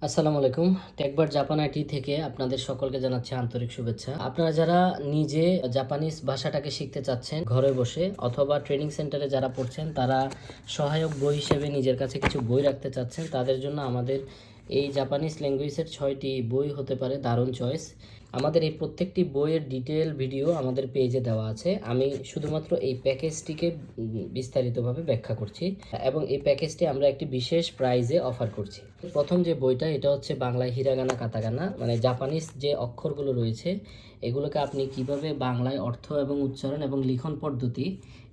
আসসালামু আলাইকুম। টেকবার Japan IT থেকে আপনাদের সকলকে জানাচ্ছি আন্তরিক শুভেচ্ছা। আপনারা যারা নিজে জাপানিজ ভাষাটাকে শিখতে চাচ্ছেন ঘরে বসে অথবা ট্রেনিং সেন্টারে যারা পড়ছেন, তারা সহায়ক বই হিসেবে নিজের কাছে কিছু বই রাখতে চাচ্ছেন, তাদের জন্য আমাদের এই জাপানিজ ল্যাঙ্গুয়েজের 6টি বই হতে পারে দারুণ চয়েস। আমাদের এই প্রত্যেকটি বইয়ের ডিটেল ভিডিও আমাদের পেজে দেওয়া আছে। আমি শুধুমাত্র এই প্যাকেজটিকে বিস্তারিতভাবে ব্যাখ্যা করছি এবং এই প্যাকেজটি আমরা একটি বিশেষ প্রাইজে অফার করছি। প্রথম যে বইটা, এটা হচ্ছে বাংলায় হিরাগানা কাতাকানা, মানে জাপানিজ যে অক্ষরগুলো রয়েছে এগুলোকে আপনি কিভাবে বাংলায় অর্থ এবং উচ্চারণ এবং লিখন পদ্ধতি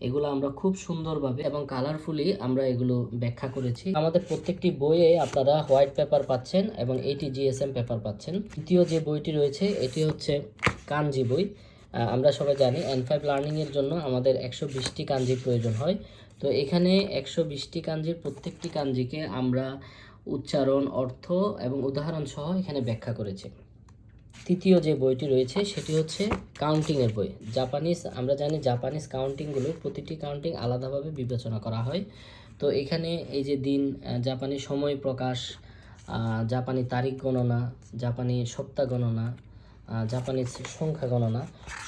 এগুলো আমরা খুব সুন্দরভাবে এবং কালারফুলি আমরা এগুলো ব্যাখ্যা করেছি। আমাদের প্রত্যেকটি বইয়ে আপনারা হোয়াইট পেপার পাচ্ছেন এবং এটি জিএসএম পেপার পাচ্ছেন। দ্বিতীয় যে বইটি রয়েছে এটি হচ্ছে কানজি বই। আমরা সবাই জানি N5 লার্নিংয়ের জন্য আমাদের 120টি কানজির প্রয়োজন হয়। তো এখানে 120টি কানজির প্রত্যেকটি কানজিকে আমরা উচ্চারণ, অর্থ এবং উদাহরণ সহ এখানে ব্যাখ্যা করেছি। তৃতীয় যে বইটি রয়েছে সেটি হচ্ছে কাউন্টিংয়ের বই। আমরা জানি জাপানিজ কাউন্টিংগুলো প্রতিটি কাউন্টিং আলাদাভাবে বিবেচনা করা হয়। তো এখানে এই যে দিন, জাপানি সময় প্রকাশ, জাপানি তারিখ গণনা, জাপানি সপ্তাহ গণনা, জাপানিজ সংখ্যা গণনা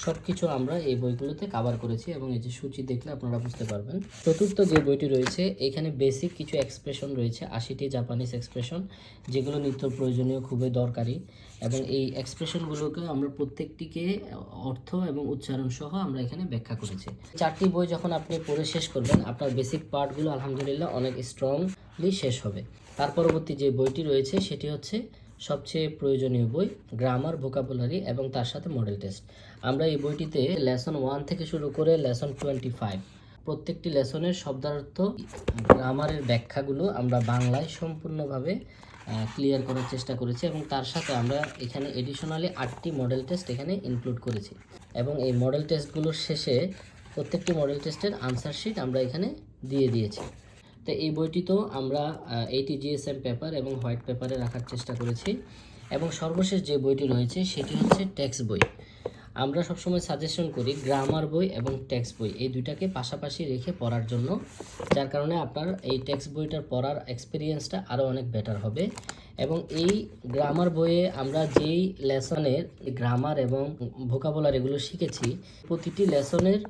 সব কিছু আমরা এই বইগুলোতে কভার করেছি এবং এই যে সূচি দেখলে আপনারা বুঝতে পারবেন। চতুর্থ যে বইটি রয়েছে এখানে বেসিক কিছু এক্সপ্রেশন রয়েছে, 80টি জাপানিজ এক্সপ্রেশন, যেগুলো নিত্য প্রয়োজনীয়, খুবই দরকারি। এবং এই এক্সপ্রেশনগুলোকে আমরা প্রত্যেকটিকে অর্থ এবং উচ্চারণ সহ আমরা এখানে ব্যাখ্যা করেছি। 4টি বই যখন আপনি পড়ে শেষ করবেন, আপনার বেসিক পার্টগুলো আলহামদুলিল্লাহ অনেক স্ট্রংলি শেষ হবে। তার পরবর্তী যে বইটি রয়েছে সেটি হচ্ছে সবচেয়ে প্রয়োজনীয় বই, গ্রামার, ভোকাবুলারি এবং তার সাথে মডেল টেস্ট। আমরা এই বইটিতে লেসন 1 থেকে শুরু করে লেসন 25 প্রত্যেকটি লেসনের শব্দার্থ, গ্রামারের ব্যাখ্যাগুলো আমরা বাংলায় সম্পূর্ণভাবে ক্লিয়ার করার চেষ্টা করেছি এবং তার সাথে আমরা এখানে এডিশনালি 8টি মডেল টেস্ট এখানে ইনক্লুড করেছি এবং এই মডেল টেস্টগুলোর শেষে প্রত্যেকটি মডেল টেস্টের আনসার শিট আমরা এখানে দিয়ে দিয়েছি। তো এই বইটি তো আমরা 80 জিএসএম পেপার এবং হোয়াইট পেপারে রাখার চেষ্টা করেছি। এবং সর্বশেষ যে বইটি রয়েছে সেটি হচ্ছে টেক্সট বই। আমরা সবসময় সাজেশন করি গ্রামার বই এবং টেক্সট বই এই দুইটাকে পাশাপাশি রেখে পড়ার জন্য, যার কারণে আপনার এই টেক্সট বইটার পড়ার এক্সপিরিয়েন্সটা আরও অনেক বেটার হবে। এবং এই গ্রামার বইয়ে আমরা যেই লেসনের গ্রামার এবং ভোকাবুলারি এগুলো শিখেছি, প্রতিটি লেসনের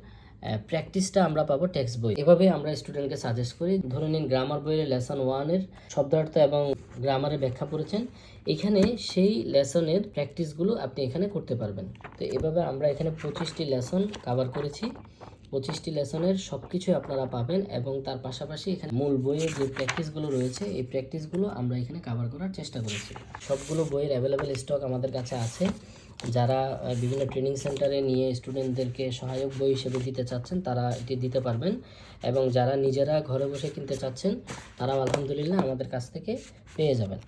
প্র্যাকটিসটা আমরা পাবো টেক্সট বই। এভাবে আমরা স্টুডেন্টকে সাজেস্ট করি। ধরে নিন গ্রামার বইয়ের লেসন 1-এর শব্দার্থ এবং গ্রামারে ব্যাখ্যা পড়েছেন, এখানে সেই লেসনের প্র্যাকটিসগুলো আপনি এখানে করতে পারবেন। তো এভাবে আমরা এখানে 25টি লেসন কভার করেছি। 25টি লেসনের সব কিছুই আপনারা পাবেন এবং তার পাশাপাশি এখানে মূল বইয়ের যে প্র্যাকটিসগুলো রয়েছে এই প্র্যাকটিসগুলো আমরা এখানে কভার করার চেষ্টা করেছি। সবগুলো বইয়ের অ্যাভেলেবেল স্টক আমাদের কাছে আছে। যারা বিভিন্ন ট্রেনিং সেন্টারে নিয়ে স্টুডেন্টদেরকে সহায়ক বই হিসেবে দিতে চাচ্ছেন তারা এটি দিতে পারবেন এবং যারা নিজেরা ঘরে বসে কিনতে চাচ্ছেন তারাও আলহামদুলিল্লাহ আমাদের কাছ থেকে পেয়ে যাবেন।